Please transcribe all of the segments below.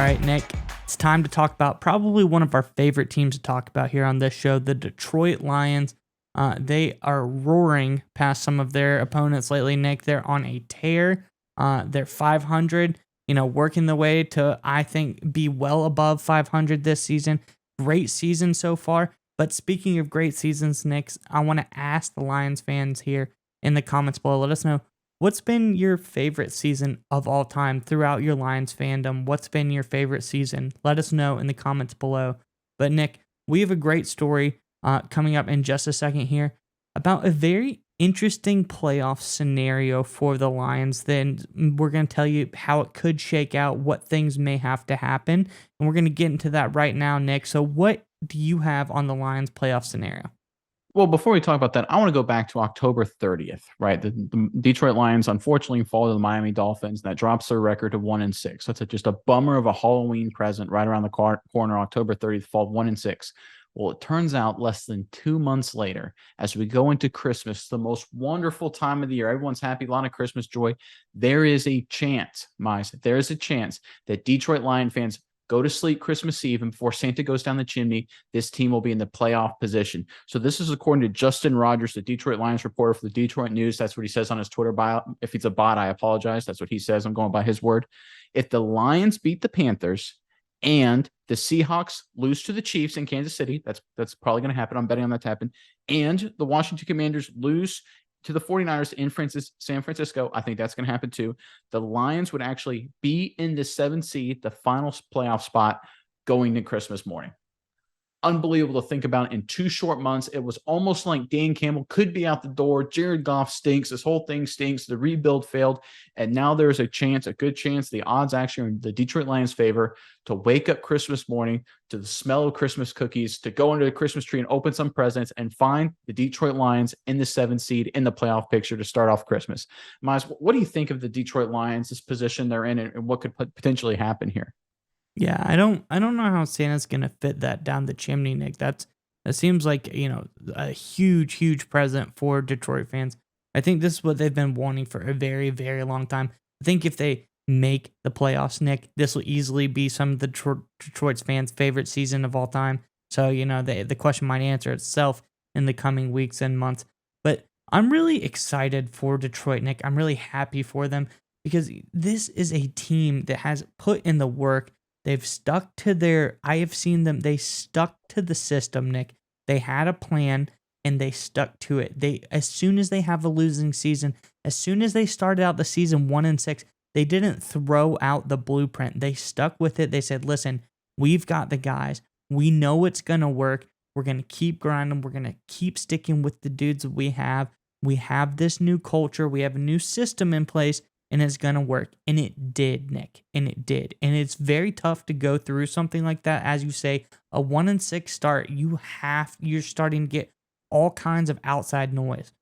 All right, Nick, it's time to talk about probably one of our favorite teams to talk about here on this show, the Detroit Lions. They are roaring past some of their opponents lately, Nick. They're on a tear. They're 500, working the way to, I think, be well above 500 this season. Great season so far. But speaking of great seasons, Nick, I want to ask the Lions fans here in the comments below, let us know, what's been your favorite season of all time throughout your Lions fandom? What's been your favorite season? Let us know in the comments below. But Nick, we have a great story coming up in just a second here about a very interesting playoff scenario for the Lions. Then we're going to tell you how it could shake out, what things may have to happen. And we're going to get into that right now, Nick. So what do you have on the Lions playoff scenario? Well, before we talk about that, I want to go back to October 30th, right? The Detroit Lions unfortunately fall to the Miami Dolphins. And that drops their record to 1-6. That's just a bummer of a Halloween present right around the corner, October 30th, fall 1-6. Well, it turns out less than 2 months later, as we go into Christmas, the most wonderful time of the year, everyone's happy, a lot of Christmas joy. There is a chance, Mize, there is a chance that Detroit Lion fans go to sleep Christmas Eve, and before Santa goes down the chimney, this team will be in the playoff position. So this is according to Justin Rogers, the Detroit Lions reporter for the Detroit News. That's what he says on his Twitter bio. If he's a bot, I apologize. That's what he says. I'm going by his word. If the Lions beat the Panthers and the Seahawks lose to the Chiefs in Kansas City, that's probably going to happen. I'm betting on that to happen. And the Washington Commanders lose to the 49ers in San Francisco. I think that's going to happen too. The Lions would actually be in the 7th seed, the final playoff spot, going to Christmas morning. Unbelievable to think about. In 2 short months, it was almost like Dan Campbell could be out the door. Jared Goff stinks. This whole thing stinks. The rebuild failed. And now there's a good chance, the odds actually are in the Detroit Lions' favor to wake up Christmas morning to the smell of Christmas cookies, to go under the Christmas tree and open some presents and find the Detroit Lions in the 7th seed in the playoff picture to start off Christmas. Miles, what do you think of the Detroit Lions, this position they're in, and what could potentially happen here? Yeah, I don't know how Santa's gonna fit that down the chimney, Nick. That seems like, a huge present for Detroit fans. I think this is what they've been wanting for a very, very long time. I think if they make the playoffs, Nick, this will easily be some of the Detroit's fans' favorite season of all time. So, the question might answer itself in the coming weeks and months. But I'm really excited for Detroit, Nick. I'm really happy for them because this is a team that has put in the work. They've stuck to I have seen them, they stuck to the system, Nick. They had a plan and they stuck to it. As soon as they have a losing season, as soon as they started out the season 1-6, they didn't throw out the blueprint. They stuck with it. They said, listen, we've got the guys. We know it's going to work. We're going to keep grinding. We're going to keep sticking with the dudes that we have. We have this new culture. We have a new system in place. And it's going to work. And it did, Nick. And it did. And it's very tough to go through something like that. As you say, a 1-6 start, you're starting to get all kinds of outside noise.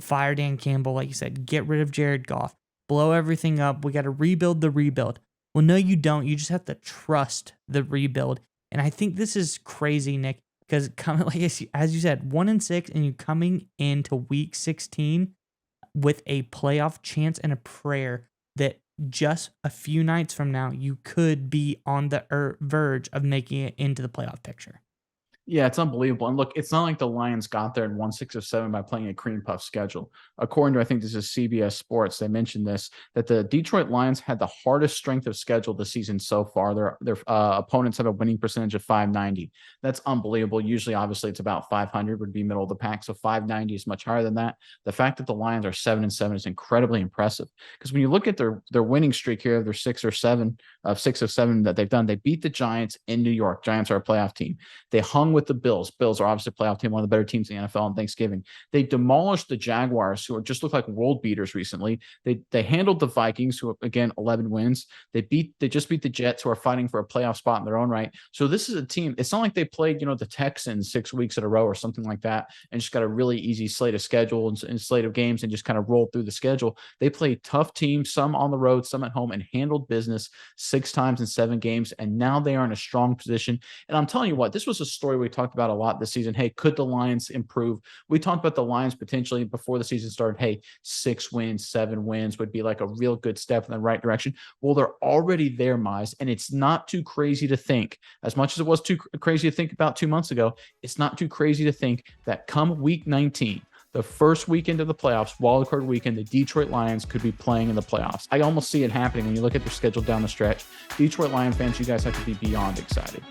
Fire Dan Campbell, like you said, get rid of Jared Goff, blow everything up. We got to rebuild the rebuild. Well, no, you don't. You just have to trust the rebuild. And I think this is crazy, Nick, because as you said, 1-6, and you coming into week 16 with a playoff chance and a prayer that just a few nights from now, you could be on the verge of making it into the playoff picture. Yeah, it's unbelievable. And look, it's not like the Lions got there and won 6 or 7 by playing a cream puff schedule. According to, I think this is CBS Sports, they mentioned this, that the Detroit Lions had the hardest strength of schedule this season so far. Their opponents have a winning percentage of 590. That's unbelievable. Usually, obviously, it's about 500 would be middle of the pack. So 590 is much higher than that. The fact that the Lions are 7-7 is incredibly impressive. Because when you look at their winning streak here, their 6 or 7 that they've done, they beat the Giants in New York. Giants are a playoff team. They hung with the Bills. Bills are obviously a playoff team, one of the better teams in the NFL on Thanksgiving. They demolished the Jaguars, who just look like world beaters recently. They handled the Vikings, who again 11 wins. They just beat the Jets, who are fighting for a playoff spot in their own right. So this is a team. It's not like they played the Texans 6 weeks in a row or something like that, and just got a really easy slate of schedule and slate of games and just kind of rolled through the schedule. They played tough teams, some on the road, some at home, and handled business 6 times in 7 games, and now they are in a strong position. And I'm telling you what, this was a story we talked about a lot this season. Hey, could the Lions improve? We talked about the Lions potentially before the season started. Hey, 6 wins, 7 wins would be like a real good step in the right direction. Well, they're already there, Mize, and it's not too crazy to think, as much as it was too crazy to think about 2 months ago, it's not too crazy to think that come week 19, the first weekend of the playoffs, wildcard weekend, the Detroit Lions could be playing in the playoffs. I almost see it happening when you look at their schedule down the stretch. Detroit Lion fans, you guys have to be beyond excited.